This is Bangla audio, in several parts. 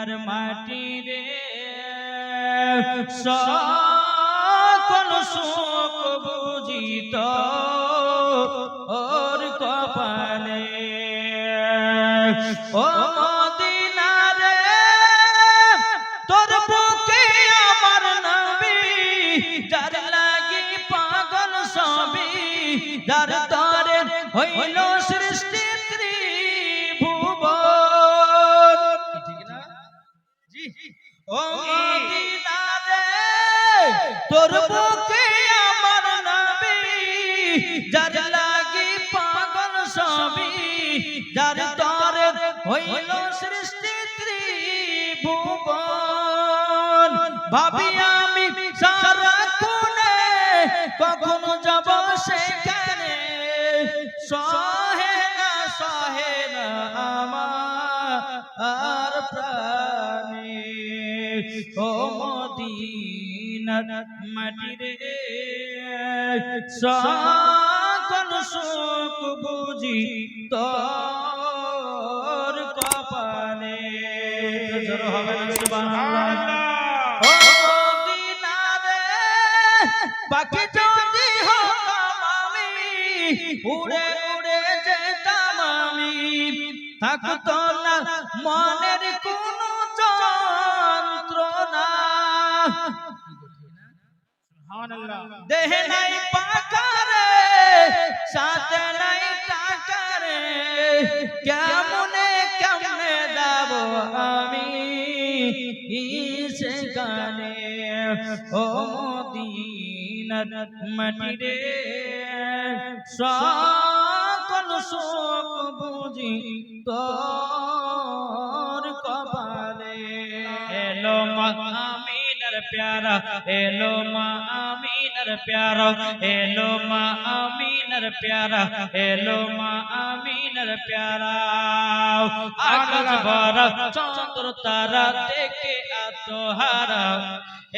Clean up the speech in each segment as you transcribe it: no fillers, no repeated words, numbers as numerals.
মদিনার মাটি রে সকল সুখ বুঝিত ওর কপালে ও মদিনা রে তোর বুকে আমার নবী যার লাগি পাগল সবই যার তরে হইল সৃষ্টি ত্রিভুবন ঠিক না জি ও মদিনা রে তোর বুকে আমার নবী যার লাগি পাগল সবই যার তরে হইল সৃষ্টি ত্রিভুবন ভাবি আমি সারা কোণে কখনো যাব সেখানে সহে না আমার প্রাণে ও মদিনার মাটি রে সকল সুখ বুঝি তোর কপালে জোর হবে না সুবহানাল্লাহ ও মদিনা রে পাখি যদি হতাম আমি উড়ে উড়ে যেতাম আমি থাকতো না মনের কোনো যন্ত্রণা দেহে নাই পাকা রে সাথে নাই টাকা রে কেমনে যাব আমি সেখানে ও মদিনার মাটি রে সকল সুখ বুঝি তোর কপালে এলো মা আমিনার প্যারা এলো মা আমিনার প্যারা এলো মা আমিনার প্যারা এলো মা আমিনার প্যারা আকাশ ভরা চন্দ্র তারা দেখে আত্মহারা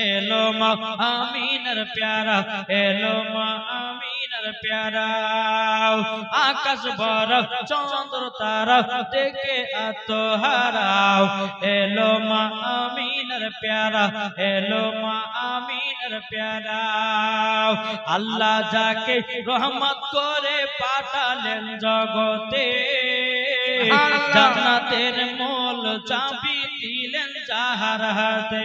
এলো মা আমিনার প্যারা এলো মা আমিনার প্যারা আকাশ ভরা চন্দ্র তারা দেখে আত্মহারা এলো মা আমিনার প্যারা এলো মা আমিনার প্যারা আল্লাহ যাকে রহমত করে পাঠালেন জগতে জান্নাতের মূল চাবি দিলেন যাহার হাতে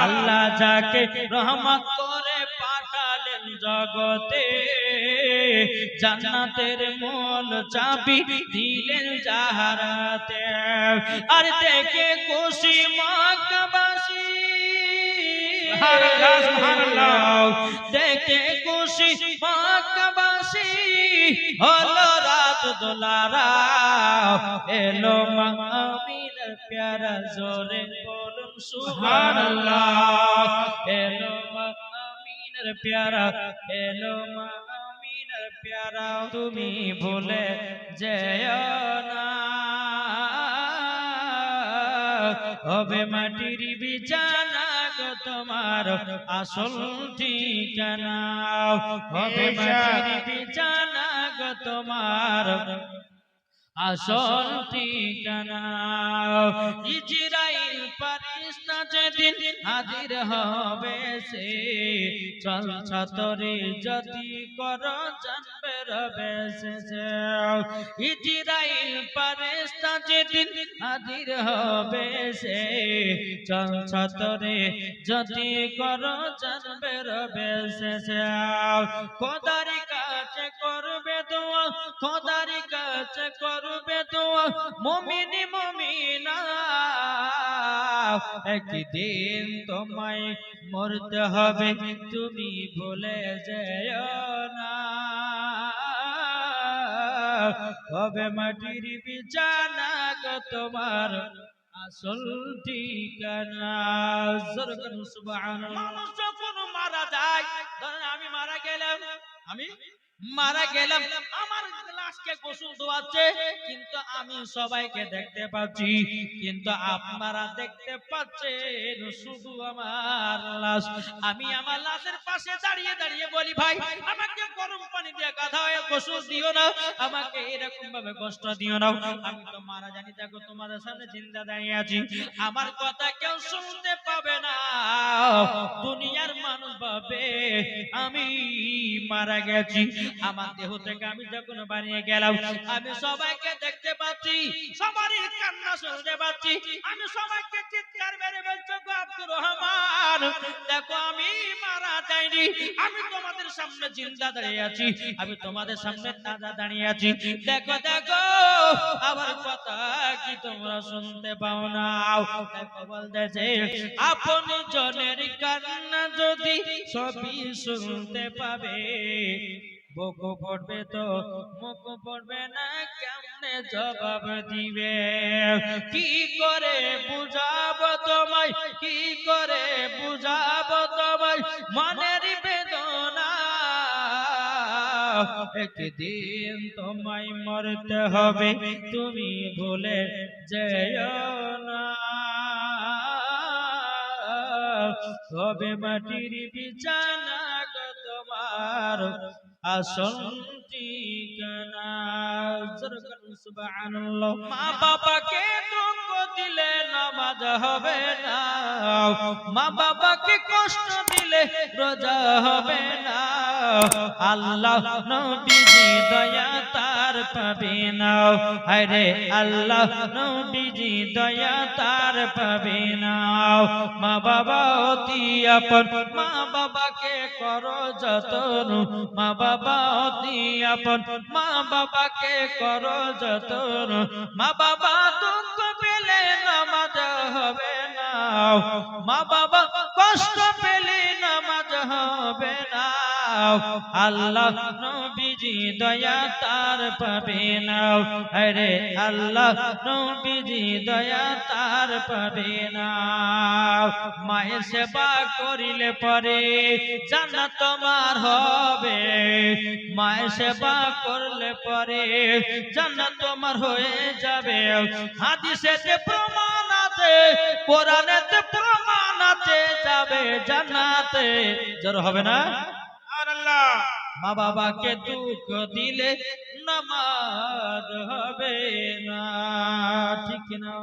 আল্লাহ যাকে রহমত করে পাঠালেন জগতে জান্নাতের মূল চাবি দিলেন যাহার হাতে আর দেখে খুশি মক্কাবাসী দেখে খুশি মক্কাবাসী হলো রাত দোলারা এলো মা আমিনার প্যারা জোরে বলুন সুবহানাল্লাহ এলো মা আমিনার প্যারা এলো মা আমিনার প্যারা তুমি ভুলে যেও না হবে মাটির বিছানা গো তোমার আসল ঠিকানা হবে মাটির বিছানা গো তোমার আসল ঠিকানা ইজরাইল ফেরেশতা যেদিন হাজির হবে সে চল ছাতরে যদি কর জানবে রবে সে ইজরাইল ফেরেশতা যেদিন হাজির হবে সে চল ছাতরে যদি কর জানবে রবে সে খোদার কাছে করবে দোয়া খোদার কাছে করবে দোয়া মুমিনি মুমিনা একদিন তোমায় মরতে হবে তুমি ভুলে যেও না হবে মাটির বিছানা গো তোমার আসল ঠিকানা সুবহানাল্লাহ মানুষ যখন মারা যায় ধরেন আমি মারা গেলাম আমার লাশকে গোসল দোয়াচ্ছে, কিন্তু আমি সবাইকে দেখতে পাচ্ছি, কিন্তু আপনারা দেখতে পাচ্ছেন শুধু আমার লাশ। আমি আমার লাশের পাশে দাঁড়িয়ে দাঁড়িয়ে বলি, ভাই আমাকে গরম পানি দিয়ে গাধা হয়ে গোসল দিও না, আমাকে এরকম ভাবে কষ্ট দিও না, আমি তো মারা জানি। দেখো তোমাদের সামনে জিন্দা দাঁড়িয়ে আছি, আমার কথা কেউ শুনতে পাবে না, দুনিয়ার মানুষ ভাবে আমি মারা গেছি। আমার দেহ থেকে আমি যখন বানিয়ে গেলাম, আমি সবাইকে দেখতে পাচ্ছি, সবারই কান্না শুনতে পাচ্ছি, আমি সবাইকে চিৎকার মেরে বলছি, গো আব্দুর রহমান দেখো আমি মারা যাইনি, আমি তোমাদের সামনে জিন্দা দাঁড়িয়ে আছি, আমি তোমাদের সামনে তাজা দাঁড়িয়ে আছি, দেখো দেখো আমার কথা কি তোমরা শুনতে পাও না? দেখো বলতেছে, আপনি জনের কান্না যদি সবই শুনতে পাবে, বুক পড়বে তো মুখ পড়বে না, কেমনে জবাব দিবে? কি করে বুঝাবো তোমায়, কি করে বুঝাবো তোমায় মনের বেদনা, একদিন তোমায় মরতে হবে, তুমি ভুলে যেও না, হবে মাটির বিছানা গো তোমার আসল ঠিকানা। সুবহানাল্লাহ। মা বাবাকে দুঃখ দিলে নামাজ হবে না, মা বাবাকে কষ্ট দিলে রোজা হবে না, আল্লাহ নবীজি দয়া তার পাবে না, আরে আল্লাহ নবীজি দয়া তার পাবে না। মা বাবা অতি আপন, মা বাবাকে করো যতন, মা বাবা অতি আপন, মা বাবাকে করো যতন, মা বাবা দুঃখ পেলে নামাজ হবে না, মা বাবা কষ্ট পেলে নামাজ হবে না, আল্লাহ নবীজি দয়া তার পাবে না, আরে আল্লাহ নবীজি দয়া তার পাবে না। মায়ের সেবা করিলে পরে জান্নাত তোমার হবে, মায়ের সেবা করলে পরে জান্নাত তোমার হয়ে যাবে, হাদিসেতে প্রমাণ আছে, কোরআনেতে প্রমাণ আছে, যাবে জান্নাতে। জোর হবে না? সুবহানাল্লাহ। মা বাবাকে দুঃখ দিলে নামাজ হবে না, ঠিক না?